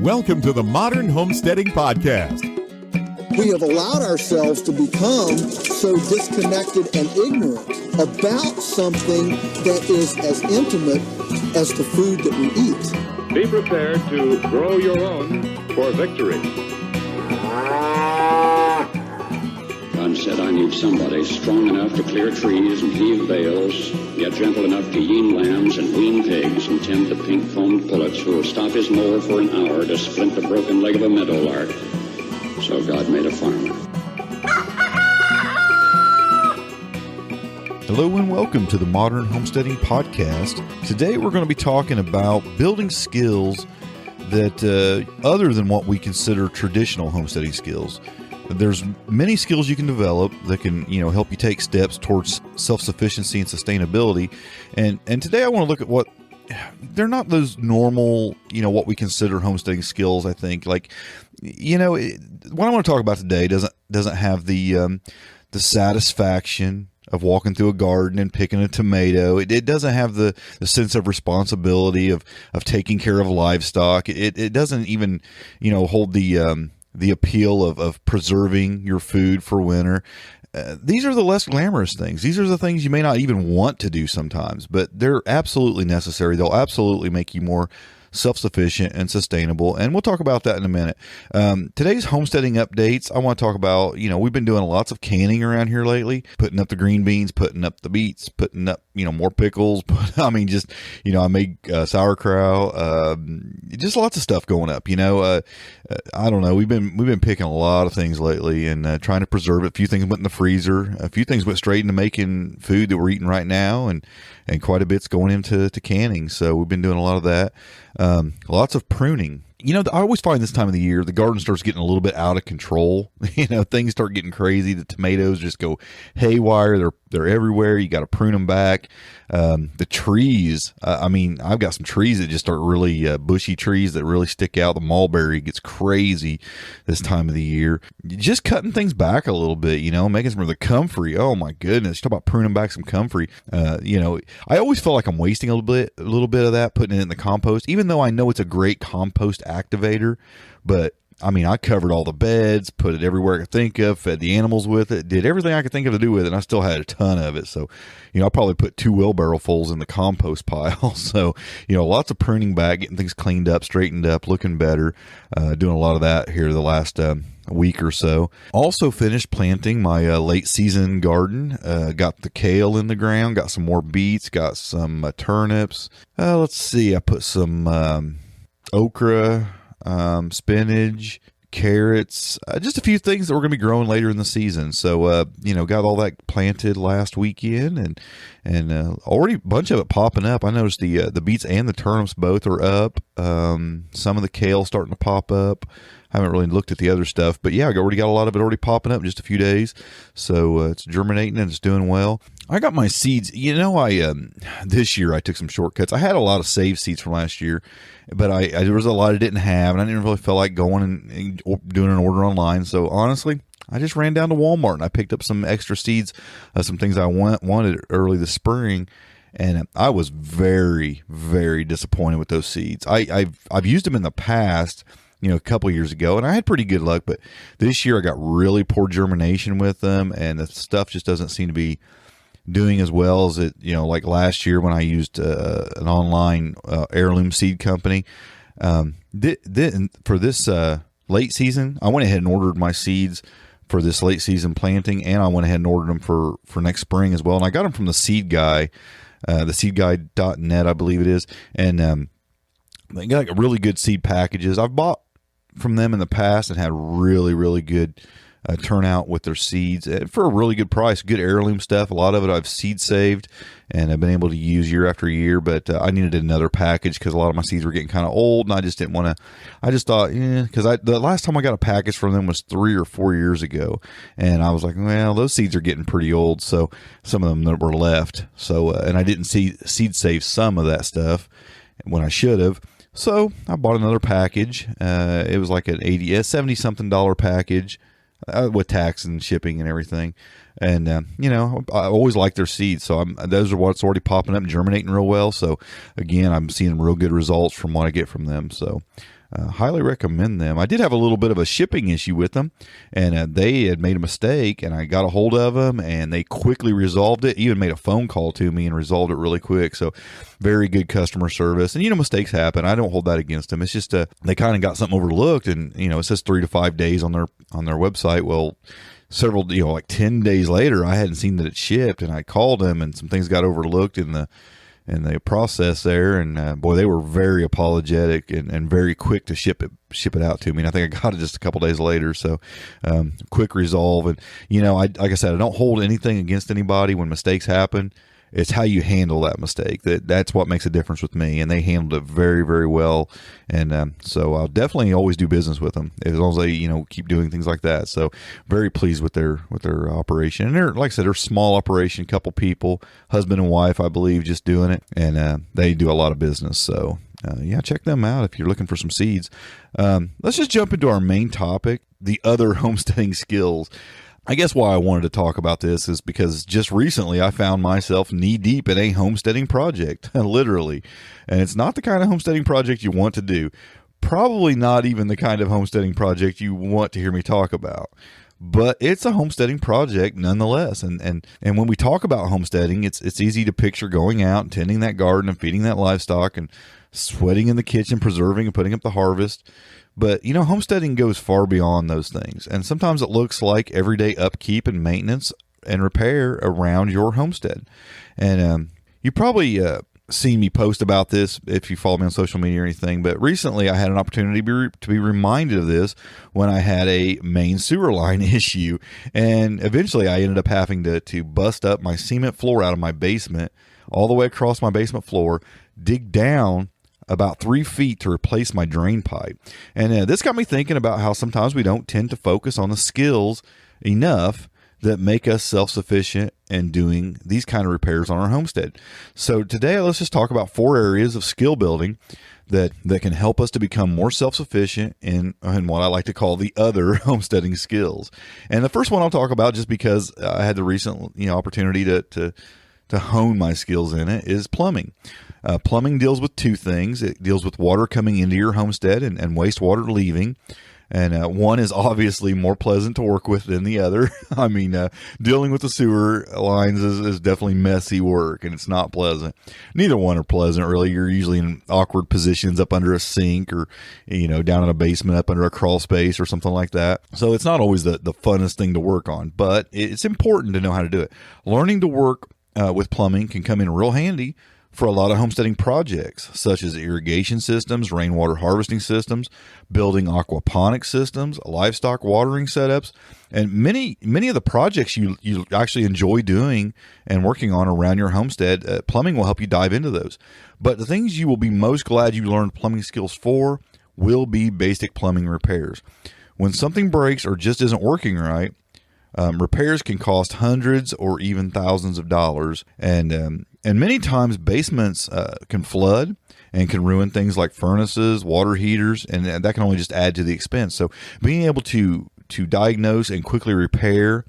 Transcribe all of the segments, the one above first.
Welcome to the Modern Homesteading Podcast. We have allowed ourselves to become so disconnected and ignorant about something that is as intimate as the food that we eat. Be prepared to grow your own for victory. God said, I need somebody strong enough to clear trees and heave bales, yet gentle enough to yean lambs and wean pigs and tend the pink-foamed pullets who will stop his mower for an hour to splint the broken leg of a meadowlark. So God made a farmer. Hello and welcome to the Modern Homesteading Podcast. Today we're going to be talking about building skills that other than what we consider traditional homesteading skills. There's many skills you can develop that can, help you take steps towards self-sufficiency and sustainability. And today I want to look at what they're not those normal, what we consider homesteading skills. I think what I want to talk about today doesn't have the satisfaction of walking through a garden and picking a tomato. It doesn't have the sense of responsibility of taking care of livestock. It doesn't even, hold the appeal of preserving your food for winter. These are the less glamorous things. These are the things you may not even want to do sometimes, but they're absolutely necessary. They'll absolutely make you more self-sufficient and sustainable, and we'll talk about that in a minute. Today's homesteading updates, I want to talk about, we've been doing lots of canning around here lately, putting up the green beans, putting up the beets, putting up, more pickles. I made sauerkraut, just lots of stuff going up. I don't know. We've been picking a lot of things lately and trying to preserve it. A few things went in the freezer. A few things went straight into making food that we're eating right now, and quite a bit's going into canning. So we've been doing a lot of that. Lots of pruning. I always find this time of the year, the garden starts getting a little bit out of control. Things start getting crazy. The tomatoes just go haywire. They're everywhere. You got to prune them back. The trees, I've got some trees that just start really bushy trees that really stick out. The mulberry gets crazy this time of the year. Just cutting things back a little bit, making some of the comfrey. Oh my goodness. Talk about pruning back some comfrey. I always feel like I'm wasting a little bit of that, putting it in the compost, even though I know it's a great compost activator. But I covered all the beds, put it everywhere I could think of, fed the animals with it, did everything I could think of to do with it, and I still had a ton of it. So, I'll probably put 2 wheelbarrowfuls in the compost pile. So, lots of pruning back, getting things cleaned up, straightened up, looking better, doing a lot of that here the last week or so. Also finished planting my late season garden. Got the kale in the ground, got some more beets, got some turnips. Let's see, I put some okra, spinach, carrots, just a few things that we're going to be growing later in the season. So, got all that planted last weekend and already a bunch of it popping up. I noticed the beets and the turnips both are up. Some of the kale starting to pop up. I haven't really looked at the other stuff, but yeah, I already got a lot of it already popping up in just a few days. So it's germinating and it's doing well. I got my seeds. This year I took some shortcuts. I had a lot of saved seeds from last year, but there was a lot I didn't have, and I didn't really feel like going and doing an order online. So honestly, I just ran down to Walmart and I picked up some extra seeds, some things I wanted early this spring. And I was very, very disappointed with those seeds. I've used them in the past, a couple of years ago, and I had pretty good luck, but this year I got really poor germination with them, and the stuff just doesn't seem to be doing as well as it, like last year when I used an online heirloom seed company. For this late season, I went ahead and ordered my seeds for this late season planting, and I went ahead and ordered them for next spring as well, and I got them from the Seed Guy, theseedguy.net, I believe it is, and they got like really good seed packages. I've bought from them in the past and had really, really good turnout with their seeds for a really good price. Good heirloom stuff. A lot of it I've seed saved and I've been able to use year after year, but I needed another package because a lot of my seeds were getting kind of old, and I just didn't want to. I just thought, because the last time I got a package from them was 3 or 4 years ago, and I was like, well, those seeds are getting pretty old, so some of them that were left. So and I didn't seed save some of that stuff when I should have. So I bought another package. It was like an $70-something package with tax and shipping and everything. And, I always like their seeds. So those are what's already popping up and germinating real well. So, again, I'm seeing real good results from what I get from them. So, Highly recommend them. I did have a little bit of a shipping issue with them, and they had made a mistake, and I got a hold of them, and they quickly resolved it, even made a phone call to me and resolved it really quick. So very good customer service. And, mistakes happen. I don't hold that against them. It's just they kind of got something overlooked, and, it says 3 to 5 days on their website. Well, several, like 10 days later, I hadn't seen that it shipped, and I called them, and some things got overlooked in the process there, and boy, they were very apologetic and very quick to ship it out to me. And I think I got it just a couple days later. So quick resolve. And like I said, I don't hold anything against anybody when mistakes happen. It's how you handle that mistake. That's what makes a difference with me. And they handled it very, very well. And so I'll definitely always do business with them as long as they, keep doing things like that. So very pleased with their operation. And they're, like I said, they're a small operation, couple people, husband and wife, I believe, just doing it. And they do a lot of business. So check them out if you're looking for some seeds. Let's just jump into our main topic, the other homesteading skills. I guess why I wanted to talk about this is because just recently I found myself knee deep in a homesteading project, literally. And it's not the kind of homesteading project you want to do. Probably not even the kind of homesteading project you want to hear me talk about. But it's a homesteading project nonetheless. And when we talk about homesteading, it's easy to picture going out and tending that garden and feeding that livestock and sweating in the kitchen, preserving and putting up the harvest. But, homesteading goes far beyond those things. And sometimes it looks like everyday upkeep and maintenance and repair around your homestead. And you probably seen me post about this if you follow me on social media or anything. But recently I had an opportunity to be reminded of this when I had a main sewer line issue. And eventually I ended up having to bust up my cement floor out of my basement all the way across my basement floor, dig down about 3 feet to replace my drain pipe. And this got me thinking about how sometimes we don't tend to focus on the skills enough that make us self-sufficient in doing these kind of repairs on our homestead. So today, let's just talk about 4 areas of skill building that can help us to become more self-sufficient in what I like to call the other homesteading skills. And the first one I'll talk about, just because I had the recent opportunity to hone my skills in it, is plumbing. Plumbing deals with 2 things. It deals with water coming into your homestead and wastewater leaving. And one is obviously more pleasant to work with than the other. I mean, dealing with the sewer lines is definitely messy work, and it's not pleasant. Neither one are pleasant, really. You're usually in awkward positions up under a sink or, down in a basement up under a crawl space or something like that. So it's not always the funnest thing to work on, but it's important to know how to do it. Learning to work with plumbing can come in real handy for a lot of homesteading projects, such as irrigation systems, rainwater harvesting systems, building aquaponic systems, livestock watering setups, and many of the projects you actually enjoy doing and working on around your homestead. Plumbing will help you dive into those. But the things you will be most glad you learned plumbing skills for will be basic plumbing repairs. When something breaks or just isn't working right, repairs can cost hundreds or even thousands of dollars, and many times basements can flood and can ruin things like furnaces, water heaters, and that can only just add to the expense. So being able to diagnose and quickly repair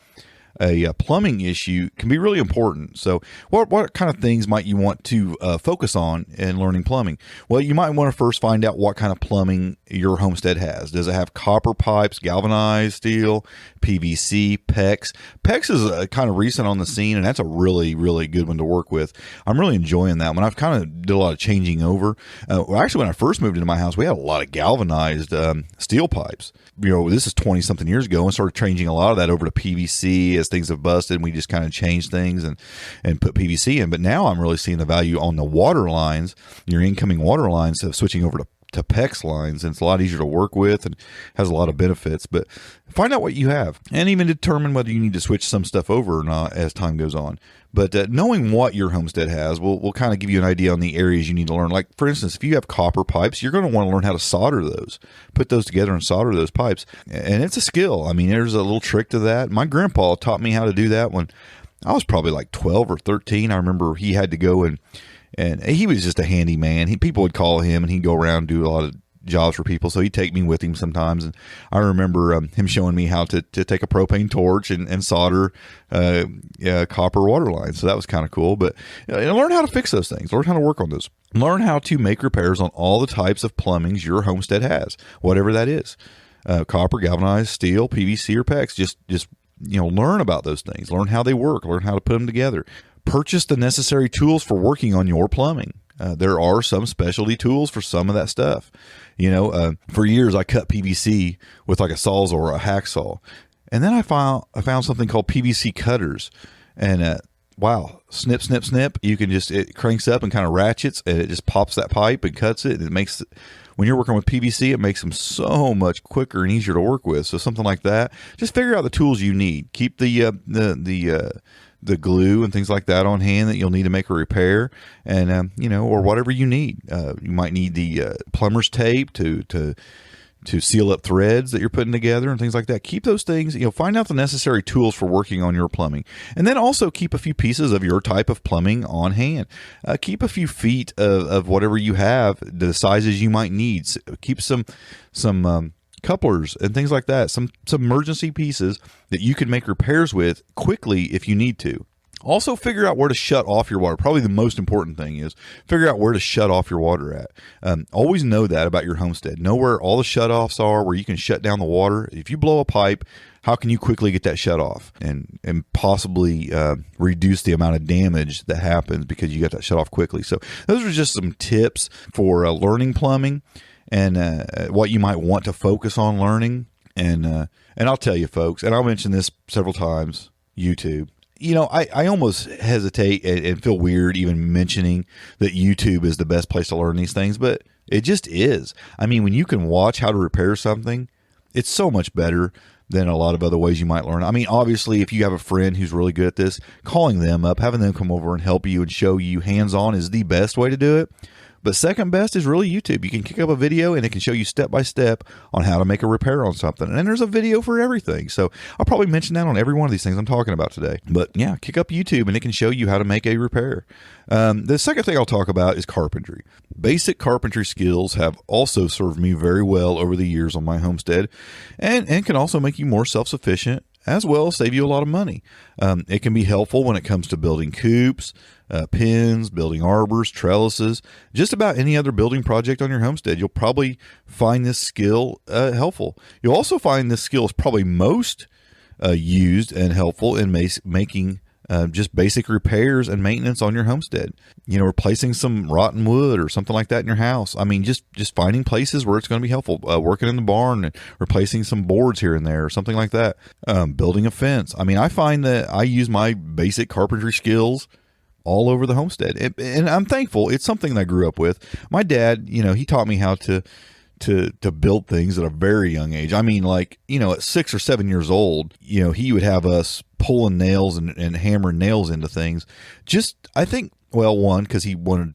a plumbing issue can be really important. So what kind of things might you want to focus on in learning plumbing? Well, you might want to first find out what kind of plumbing your homestead has. Does it have copper pipes, galvanized steel, PVC, PEX? PEX is kind of recent on the scene, and that's a really, really good one to work with. I'm really enjoying that one. I've kind of did a lot of changing over. Actually, when I first moved into my house, we had a lot of galvanized steel pipes. This is 20-something years ago, and started changing a lot of that over to PVC as things have busted, and we just kind of changed things and put PVC in. But now I'm really seeing the value on the water lines, your incoming water lines, of switching over to PEX lines, and it's a lot easier to work with and has a lot of benefits. But find out what you have and even determine whether you need to switch some stuff over or not as time goes on. But knowing what your homestead has will kind of give you an idea on the areas you need to learn. Like, for instance, if you have copper pipes, you're going to want to learn how to solder those, put those together and solder those pipes. And it's a skill. I mean, there's a little trick to that. My grandpa taught me how to do that when I was probably like 12 or 13. I remember he had to go and he was just a handyman. People would call him, and he'd go around and do a lot of jobs for people, so he'd take me with him sometimes. And I remember him showing me how to take a propane torch and solder copper water lines. So that was kind of cool. But learn how to fix those things. Learn how to work on those. Learn how to make repairs on all the types of plumbings your homestead has, whatever that is. Copper, galvanized, steel, PVC, or PEX. Just learn about those things. Learn how they work. Learn how to put them together. Purchase the necessary tools for working on your plumbing. There are some specialty tools for some of that stuff. For years I cut PVC with like a Sawzall or a hacksaw, and then I found something called Pvc Cutters, and wow, snip, snip, snip. You can it cranks up and kind of ratchets, and it just pops that pipe and cuts it. And it makes, when you're working with PVC, it makes them so much quicker and easier to work with. So something like that. Just figure out the tools you need. Keep the glue and things like that on hand that you'll need to make a repair, and or whatever you need. You might need the plumber's tape to seal up threads that you're putting together and things like that. Keep those things, find out the necessary tools for working on your plumbing. And then also keep a few pieces of your type of plumbing on hand. Keep a few feet of whatever you have, the sizes you might need. Keep some couplers and things like that, some emergency pieces that you can make repairs with quickly if you need to. Also, figure out where to shut off your water. Probably the most important thing is figure out where to shut off your water at. Always know that about your homestead. Know where all the shutoffs are, where you can shut down the water. If you blow a pipe, how can you quickly get that shut off and possibly reduce the amount of damage that happens because you got that shut off quickly. So those are just some tips for learning plumbing and what you might want to focus on learning. And I'll tell you, folks, and I'll mention this several times, YouTube. I almost hesitate and feel weird even mentioning that YouTube is the best place to learn these things, but it just is. I mean, when you can watch how to repair something, it's so much better than a lot of other ways you might learn. I mean, obviously, if you have a friend who's really good at this, calling them up, having them come over and help you and show you hands-on is the best way to do it. But second best is really YouTube. You can kick up a video and it can show you step by step on how to make a repair on something. And there's a video for everything. So I'll probably mention that on every one of these things I'm talking about today. But yeah, kick up YouTube and it can show you how to make a repair. The second thing I'll talk about is carpentry. Basic carpentry skills have also served me very well over the years on my homestead and can also make you more self-sufficient, as well as save you a lot of money. It can be helpful when it comes to building coops, pens, building arbors, trellises, just about any other building project on your homestead. You'll probably find this skill helpful. You'll also find this skill is probably most used and helpful in making just basic repairs and maintenance on your homestead. Replacing some rotten wood or something like that in your house. I mean, just finding places where it's going to be helpful. Working in the barn and replacing some boards here and there or something like that. Building a fence. I mean, I find that I use my basic carpentry skills all over the homestead. And I'm thankful. It's something that I grew up with. My dad, he taught me how to build things at a very young age. I mean, like, at 6 or 7 years old, he would have us pulling nails and hammering nails into things. Just, I think, well, one, because he would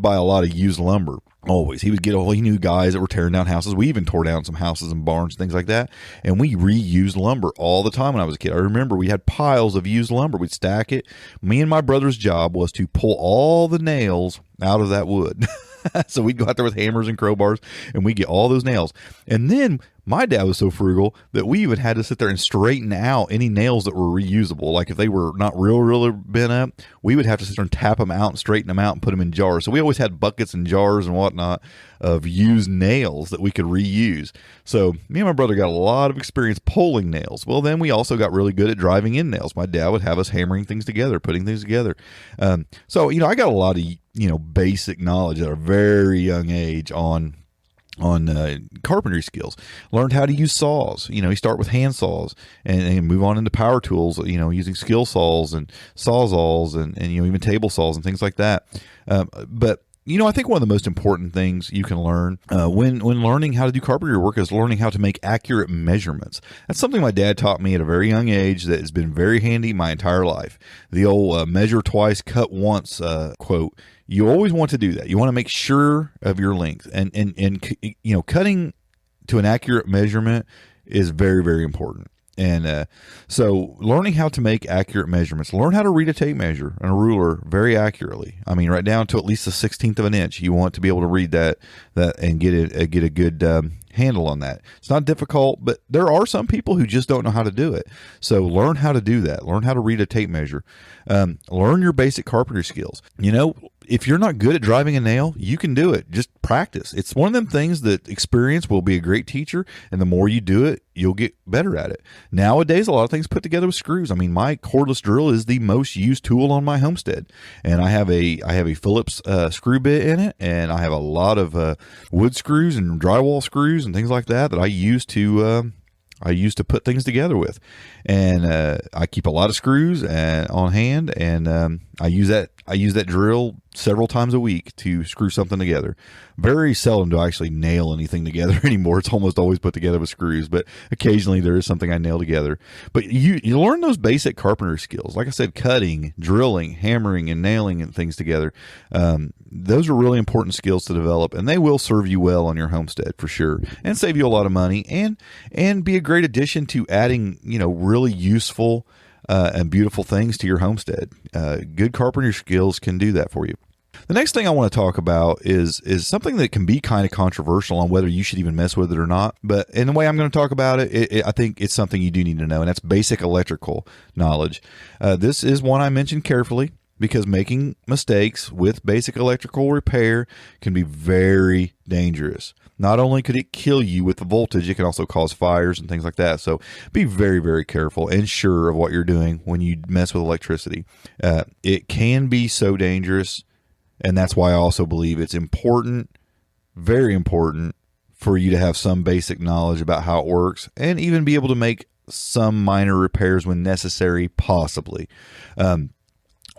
buy a lot of used lumber. Always. He knew guys that were tearing down houses. We even tore down some houses and barns, things like that. And we reused lumber all the time when I was a kid. I remember we had piles of used lumber. We'd stack it. Me and my brother's job was to pull all the nails out of that wood. So we'd go out there with hammers and crowbars and we'd get all those nails. And then my dad was so frugal that we even had to sit there and straighten out any nails that were reusable. Like if they were not really bent up, we would have to sit there and tap them out and straighten them out and put them in jars. So we always had buckets and jars and whatnot of used nails that we could reuse. So me and my brother got a lot of experience pulling nails. Well, then we also got really good at driving in nails. My dad would have us hammering things together, putting things together. So I got a lot of basic knowledge at a very young age on carpentry skills. Learned how to use saws. You start with hand saws and move on into power tools, using skill saws and sawzalls and even table saws and things like that. But I think one of the most important things you can learn when learning how to do carpentry work is learning how to make accurate measurements. That's something my dad taught me at a very young age that has been very handy my entire life. The old measure twice, cut once quote. You always want to do that. You want to make sure of your length, and cutting to an accurate measurement is very, very important. And so learning how to make accurate measurements, learn how to read a tape measure and a ruler very accurately. I mean, right down to at least the 16th of an inch. You want to be able to read that and get a good handle on that. It's not difficult, but there are some people who just don't know how to do it. So learn how to do that. Learn how to read a tape measure. Learn your basic carpentry skills. If you're not good at driving a nail, you can do it. Just practice. It's one of them things that experience will be a great teacher, and the more you do it, you'll get better at it. Nowadays, a lot of things put together with screws. I mean, my cordless drill is the most used tool on my homestead, and I have a Phillips screw bit in it, and I have a lot of wood screws and drywall screws and things like that I use to put things together with. And I keep a lot of screws on hand, and I use that drill several times a week to screw something together. Very seldom do I actually nail anything together anymore. It's almost always put together with screws, but occasionally there is something I nail together. But you learn those basic carpentry skills. Like I said, cutting, drilling, hammering, and nailing and things together. Those are really important skills to develop, and they will serve you well on your homestead for sure, and save you a lot of money, and be a great addition to adding, really useful and beautiful things to your homestead. Good carpentry skills can do that for you. The next thing I want to talk about is something that can be kind of controversial on whether you should even mess with it or not. But in the way I'm going to talk about it, I think it's something you do need to know, and that's basic electrical knowledge. This is one I mentioned carefully because making mistakes with basic electrical repair can be very dangerous. Not only could it kill you with the voltage, it can also cause fires and things like that. So be very, very careful and sure of what you're doing when you mess with electricity. It can be so dangerous, and that's why I also believe it's important, very important, for you to have some basic knowledge about how it works and even be able to make some minor repairs when necessary, possibly.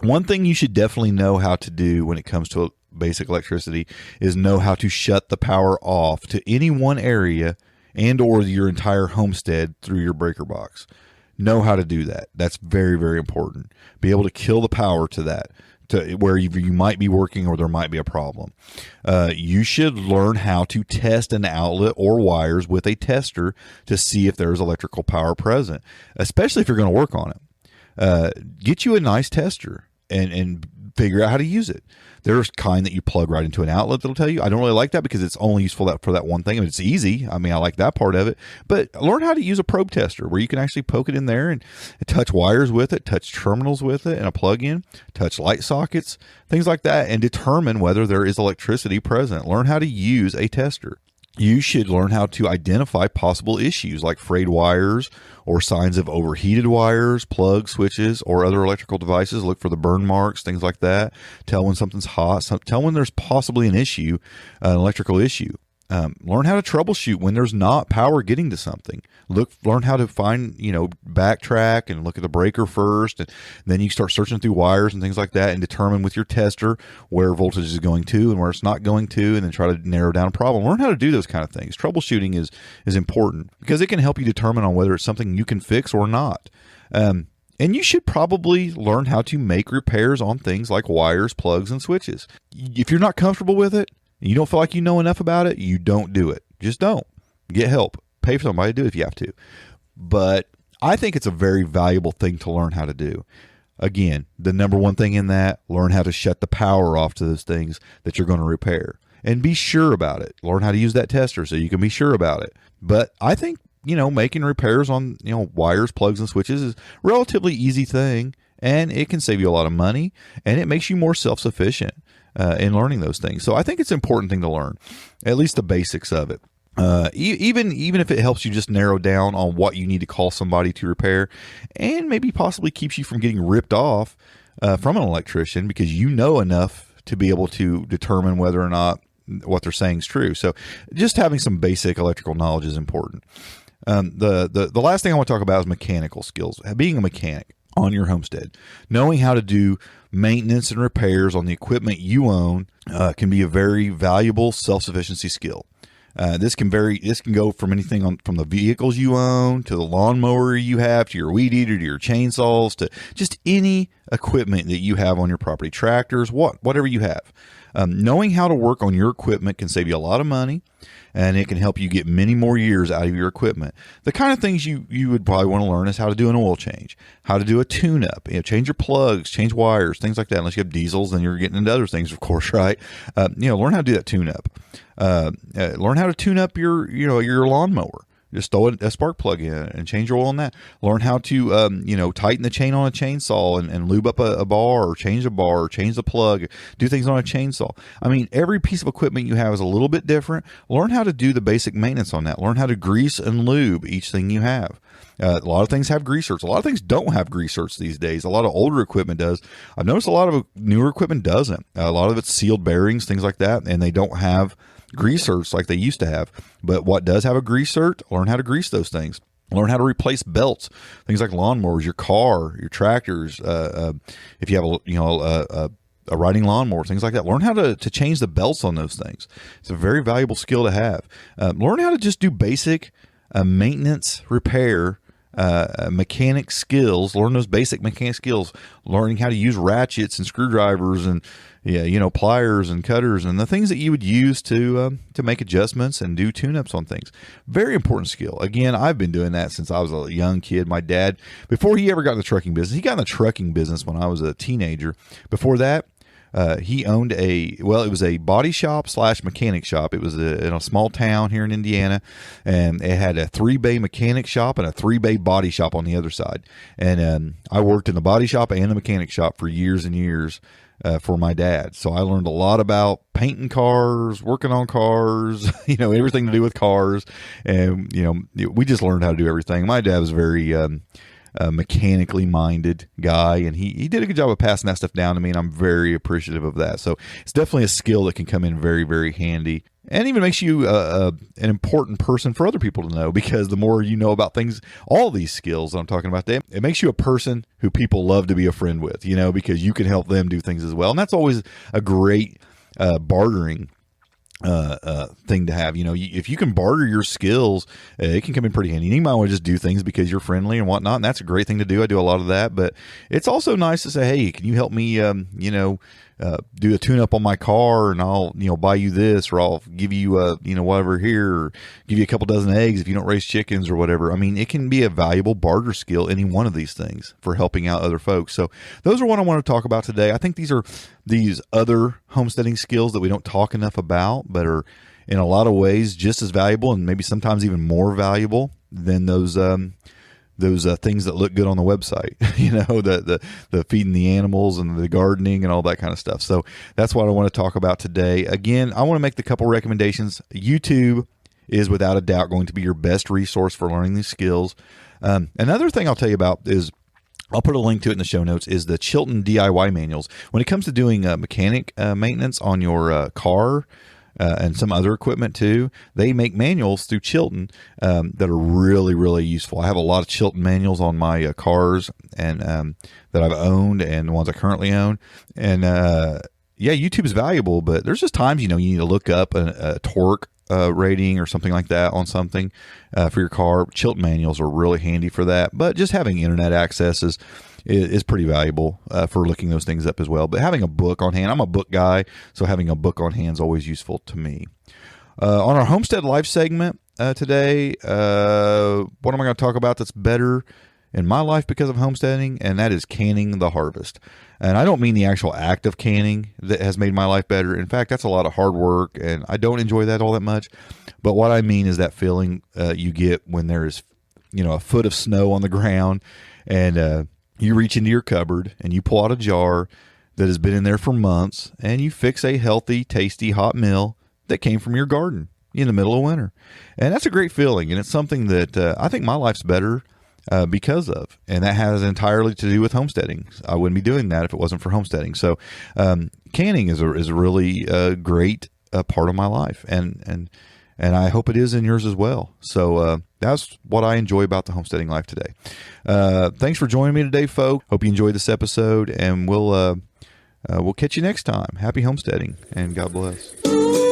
One thing you should definitely know how to do when it comes to basic electricity is know how to shut the power off to any one area and or your entire homestead through your breaker box. Know how to do that. That's very, very important. Be able to kill the power to that, to where you might be working or there might be a problem. You should learn how to test an outlet or wires with a tester to see if there's electrical power present, especially if you're going to work on it. Get you a nice tester and figure out how to use it. There's kind that you plug right into an outlet that'll tell you. I don't really like that because it's only useful for that one thing. I mean, it's easy. I mean, I like that part of it. But learn how to use a probe tester where you can actually poke it in there and touch wires with it, touch terminals with it and a plug-in, touch light sockets, things like that, and determine whether there is electricity present. Learn how to use a tester. You should learn how to identify possible issues like frayed wires or signs of overheated wires, plugs, switches, or other electrical devices. Look for the burn marks, things like that. Tell when something's hot. Tell when there's possibly an issue, an electrical issue. Learn how to troubleshoot when there's not power getting to something. Learn how to find, backtrack and look at the breaker first, and then you start searching through wires and things like that and determine with your tester where voltage is going to and where it's not going to, and then try to narrow down a problem. Learn how to do those kind of things. Troubleshooting is important because it can help you determine on whether it's something you can fix or not. And you should probably learn how to make repairs on things like wires, plugs, and switches. If you're not comfortable with it, you don't feel like you know enough about it, you don't do it. Just don't. Get help. Pay for somebody to do it if you have to. But I think it's a very valuable thing to learn how to do. Again, the number one thing in that, learn how to shut the power off to those things that you're going to repair. And be sure about it. Learn how to use that tester so you can be sure about it. But I think, making repairs on, wires, plugs, and switches is a relatively easy thing. And it can save you a lot of money. And it makes you more self-sufficient in learning those things. So I think it's an important thing to learn, at least the basics of it. Even if it helps you just narrow down on what you need to call somebody to repair, and maybe possibly keeps you from getting ripped off from an electrician because you know enough to be able to determine whether or not what they're saying is true. So just having some basic electrical knowledge is important. The last thing I want to talk about is mechanical skills. Being a mechanic on your homestead, knowing how to do maintenance and repairs on the equipment you own can be a very valuable self-sufficiency skill. This can vary. This can go from anything from the vehicles you own to the lawnmower you have to your weed eater to your chainsaws to just any equipment that you have on your property, tractors, whatever you have. Knowing how to work on your equipment can save you a lot of money, and it can help you get many more years out of your equipment. The kind of things you would probably want to learn is how to do an oil change, how to do a tune-up, change your plugs, change wires, things like that. Unless you have diesels, then you're getting into other things, of course, right? Learn how to do that tune-up. Learn how to tune up your lawnmower. Just throw a spark plug in and change your oil on that. Learn how to, tighten the chain on a chainsaw and lube up a bar or change the plug, do things on a chainsaw. I mean, every piece of equipment you have is a little bit different. Learn how to do the basic maintenance on that. Learn how to grease and lube each thing you have. A lot of things have grease certs. A lot of things don't have grease certs these days. A lot of older equipment does. I've noticed a lot of newer equipment doesn't. A lot of it's sealed bearings, things like that, and they don't have grease certs like they used to have. But what does have a grease cert, learn how to grease those things. Learn how to replace belts, things like lawnmowers, your car, your tractors. If you have a riding lawnmower, things like that. Learn how to change the belts on those things. It's a very valuable skill to have. Learn how to just do basic maintenance, repair, mechanic skills. Learn those basic mechanic skills. Learning how to use ratchets and screwdrivers and pliers and cutters and the things that you would use to make adjustments and do tune-ups on things. Very important skill. Again, I've been doing that since I was a young kid. My dad, before he ever got in the trucking business, he got in the trucking business when I was a teenager. Before that, he owned it was a body shop / mechanic shop. It was in a small town here in Indiana, and it had a 3-bay mechanic shop and a 3-bay body shop on the other side. And I worked in the body shop and the mechanic shop for years and years for my dad. So I learned a lot about painting cars, working on cars, everything to do with cars. And, we just learned how to do everything. My dad was very mechanically minded guy, and he did a good job of passing that stuff down to me, and I'm very appreciative of that. So it's definitely a skill that can come in very, very handy, and even makes you an important person for other people to know, because the more you know about things, all these skills that I'm talking about, it makes you a person who people love to be a friend with, because you can help them do things as well. And that's always a great bartering thing to have. If you can barter your skills, it can come in pretty handy. You might want to just do things because you're friendly and whatnot, and that's a great thing to do. I do a lot of that, but it's also nice to say, hey, can you help me do a tune-up on my car, and I'll buy you this, or I'll give you whatever here, or give you a couple dozen eggs if you don't raise chickens or whatever. I mean, it can be a valuable barter skill, any one of these things, for helping out other folks. So those are what I want to talk about today. I think these are these other homesteading skills that we don't talk enough about, but are in a lot of ways just as valuable, and maybe sometimes even more valuable than those things that look good on the website, the feeding the animals and the gardening and all that kind of stuff. So that's what I want to talk about today. Again, I want to make the couple recommendations. YouTube is without a doubt going to be your best resource for learning these skills. Another thing I'll tell you about is, I'll put a link to it in the show notes, is the Chilton DIY Manuals. When it comes to doing mechanic maintenance on your car, and some other equipment too, they make manuals through Chilton that are really, really useful. I have a lot of Chilton manuals on my cars and that I've owned, and the ones I currently own. And YouTube is valuable, but there's just times you need to look up a torque rating or something like that on something for your car. Chilton manuals are really handy for that. But just having internet access is pretty valuable for looking those things up as well. But having a book on hand, I'm a book guy, so having a book on hand is always useful to me. On our Homestead Life segment today, what am I going to talk about that's better in my life because of homesteading? And that is canning the harvest. And I don't mean the actual act of canning that has made my life better. In fact, that's a lot of hard work, and I don't enjoy that all that much. But what I mean is that feeling you get when there is, a foot of snow on the ground, and you reach into your cupboard and you pull out a jar that has been in there for months, and you fix a healthy, tasty, hot meal that came from your garden in the middle of winter. And that's a great feeling, and it's something that I think my life's better because of, and that has entirely to do with homesteading. I wouldn't be doing that if it wasn't for homesteading. So canning is a really great part of my life, and I hope it is in yours as well. So that's what I enjoy about the homesteading life today. Thanks for joining me today, folks. Hope you enjoyed this episode, and we'll catch you next time. Happy homesteading, and God bless.